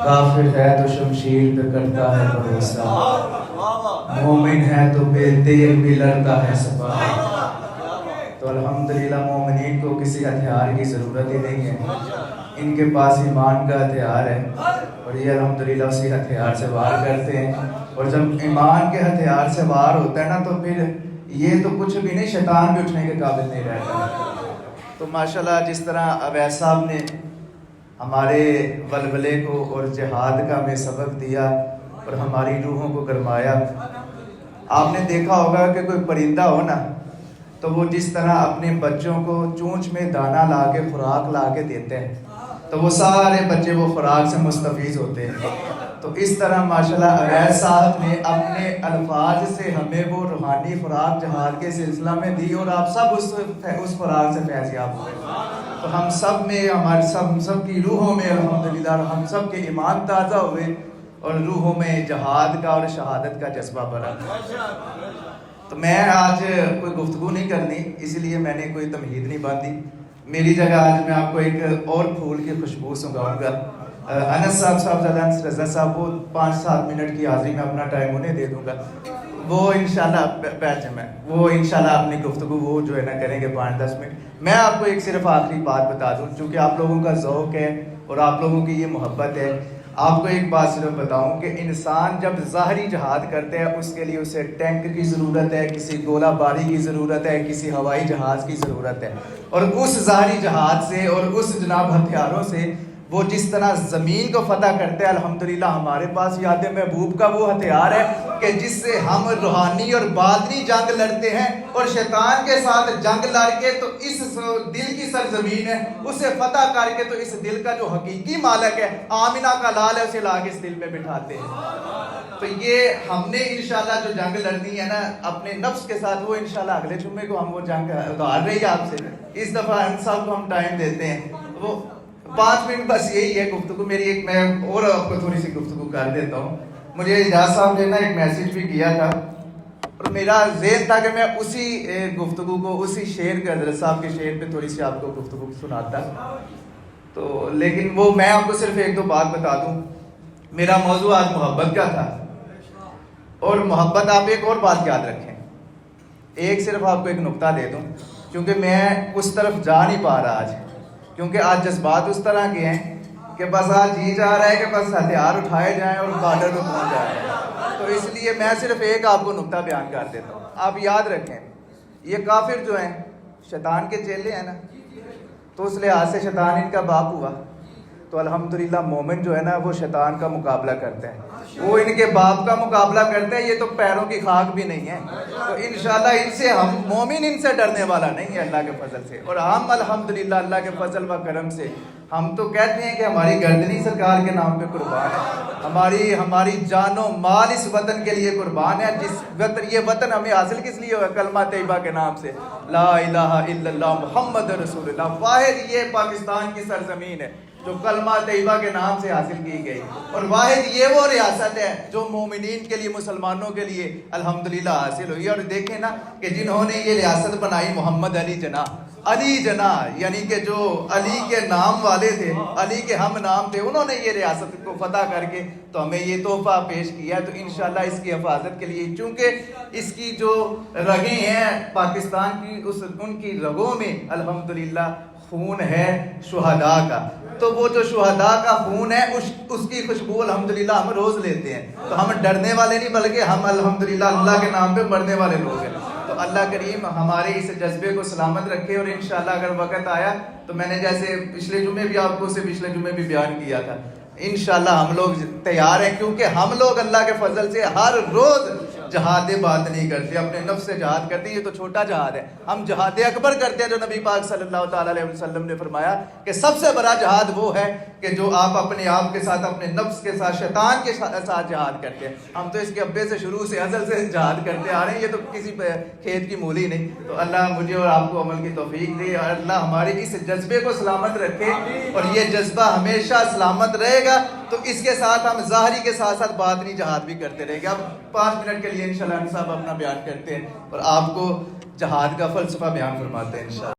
काफिर है तो शमशीर पे करता है भरोसा, मोमिन है तो बेतेल भी लड़ता है सफा। तो अल्हम्दुलिल्लाह मोमिनीन को किसी हथियार की ज़रूरत ही नहीं है, इनके पास ईमान का हथियार है और ये अल्हम्दुलिल्लाह उसी हथियार से वार करते हैं। और जब ईमान के हथियार से वार होता है ना तो फिर ये तो कुछ भी नहीं, शैतान भी उठने के काबिल नहीं रहता। तो माशाल्लाह जिस तरह अवैस साहब ने हमारे वलवले को और जिहाद का हमें सबक दिया और हमारी रूहों को गरमाया। आपने देखा होगा कि कोई परिंदा हो ना तो वो जिस तरह अपने बच्चों को चूंच में दाना ला के खुराक ला के देते हैं तो वो सारे बच्चे वो खुराक से मुस्तफीज होते हैं। तो इस तरह माशाल्लाह अवैस साहब ने अपने अल्फाज से हमें वो रूहानी खुराक जहाद के सिलसिला में दी और आप सब उस खुराक से फैज़याब हुए। तो हम सब में हमारे सब की रूहों में अल्हम्दुलिल्लाह हम सब के ईमान ताज़ा हुए और रूहों में जहाद का और शहादत का जज्बा बढ़ा। तो मैं आज कोई गुफ्तगू नहीं करनी, इसलिए मैंने कोई तमहीद नहीं बांधी। मेरी जगह आज मैं आपको एक और फूल की खुशबू सुंघाऊंगा। अनस साहब रज़ा साहब वो 5-7 मिनट की हाज़िरी में अपना टाइम उन्हें दे दूंगा। वो इंशाल्लाह बैच में वो इंशाल्लाह अपनी गुफ्तगू वो जो है ना करेंगे 5-10 मिनट। मैं आपको एक सिर्फ आखिरी बात बता दूं, चूँकि आप लोगों का ज़ौक़ है और आप लोगों की ये मोहब्बत है। आपको एक बात सिर्फ बताऊं कि इंसान जब ज़ाहरी जहाद करते हैं उसके लिए उसे टैंक की ज़रूरत है, किसी गोला बारी की ज़रूरत है, किसी हवाई जहाज़ की ज़रूरत है। और उस ज़ाहरी जहाद से और उस जनाब हथियारों से वो जिस तरह ज़मीन को फतह करते हैं, अल्हम्दुलिल्लाह हमारे पास याद महबूब का वो हथियार है कि जिससे हम रूहानी और बातनी जंग लड़ते हैं और शैतान के साथ जंग लड़ के तो इस दिल की सरजमीन है उसे फतह करके तो इस दिल का जो हकीकी मालिक है आमिना का लाल है उसे लाके इस दिल में बिठाते हैं। तो ये हमने इंशाल्लाह जो जंग लड़नी है ना अपने नफ्स के साथ, वो इंशाल्लाह अगले जुम्मे को हम वो जंग उतार रही है आपसे। इस दफ़ा इन सब को हम टाइम देते हैं, वो 5 मिनट बस यही है गुफ्तगू मेरी। एक मैं और आपको थोड़ी सी गुफ्तगू कर देता हूँ। मुझे इजाज़ साहब ने ना एक मैसेज भी किया था और मेरा ज़हन था कि मैं उसी गुफ्तगू को उसी शेर के हज़रत साहब के शेर पे थोड़ी सी आपको गुफ्तगू सुनाता। तो लेकिन वो मैं आपको सिर्फ 1-2 बात बता दूँ। मेरा मौजू आज मोहब्बत का था और मोहब्बत आप एक और बात याद रखें, एक सिर्फ आपको एक नुक्ता दे दूँ क्योंकि मैं उस तरफ जा नहीं पा रहा आज, क्योंकि आज जज्बात उस तरह के हैं कि बस आज जी जा रहा है कि बस हथियार उठाए जाएं और बॉर्डर पे पहुंच जाए। तो इसलिए मैं सिर्फ एक आपको नुक्ता बयान कर देता हूँ। आप याद रखें, ये काफिर जो हैं शैतान के चेले हैं ना, तो उस लिहाज से शैतान इनका बाप हुआ। तो अल्हम्दुलिल्लाह मोमिन जो है ना वो शैतान का मुकाबला करते हैं, वो इनके बाप का मुकाबला करते हैं। ये तो पैरों की खाक भी नहीं है। तो इंशाल्लाह इनसे हम मोमिन इनसे डरने वाला नहीं है अल्लाह के फजल से। और हम अल्हम्दुलिल्लाह अल्लाह के फजल व करम से हम तो कहते हैं कि हमारी गर्दनी सरकार के नाम पे कुर्बान है, हमारी जानो माल इस वतन के लिए कुर्बान है। जिस वतन ये वतन हमें हासिल किस लिए हुआ? कलमा तैयबा के नाम से, ला इलाहा इल्लल्लाह मुहम्मद रसूलुल्लाह। वाहिद ये पाकिस्तान की सरजमीन है जो कलमा तैयबा के नाम से हासिल की गई, और वाहिद ये वो रियासत है जो मोमिनीन के लिए, मुसलमानों के लिए अल्हम्दुलिल्लाह हासिल हुई। और देखें ना कि जिन्होंने ये रियासत बनाई, मोहम्मद अली जना यानी कि जो अली के नाम वाले थे, अली के हम नाम थे, उन्होंने ये रियासत को फतह करके तो हमें ये तोहफा पेश किया। तो इंशाल्लाह इसकी हिफाजत के लिए, चूँकि इसकी जो रगें हैं पाकिस्तान की, उनकी रगों में अल्हम्दुलिल्लाह खून है शुहदा का। तो वो जो शुहदा का खून है उसकी खुशबू अल्हम्दुलिल्लाह हम रोज़ लेते हैं। तो हम डरने वाले नहीं, बल्कि हम अल्हम्दुलिल्लाह अल्लाह के नाम पे मरने वाले लोग हैं। तो अल्लाह करीम हमारे इस जज्बे को सलामत रखे। और इंशाल्लाह अगर वक़्त आया तो मैंने जैसे पिछले जुम्मे भी आपको से पिछले जुम्मे भी बयान किया था, इंशाल्लाह हम लोग तैयार हैं, क्योंकि हम लोग अल्लाह के फजल से हर रोज़ जहाद बात नहीं करते, अपने नफ्स से जहाद करते। ये तो छोटा जहाद है, हम जहाद अकबर करते हैं जो नबी पाक सल्लल्लाहु ताला अलैहि वसल्लम ने फरमाया कि सबसे बड़ा जहाद वो है कि जो आप अपने आप के साथ, अपने नफ्स के साथ, शैतान के साथ जहाद करते हैं। हम तो इसके अब्बे से शुरू से अज़ल से जहाद करते आ रहे हैं, ये तो किसी खेत की मूली नहीं। तो अल्लाह मुझे और आपको अमल की तौफीक दे और अल्लाह हमारे इस जज्बे को सलामत रखे और ये जज्बा हमेशा सलामत रहेगा। तो इसके साथ हम ज़ाहरी के साथ साथ बातनी जहाद भी करते रहेंगे। अब 5 मिनट के लिए इंशाल्लाह साहब अपना बयान करते हैं और आपको जहाद का फ़लसफ़ा बयान फरमाते हैं इंशाल्लाह।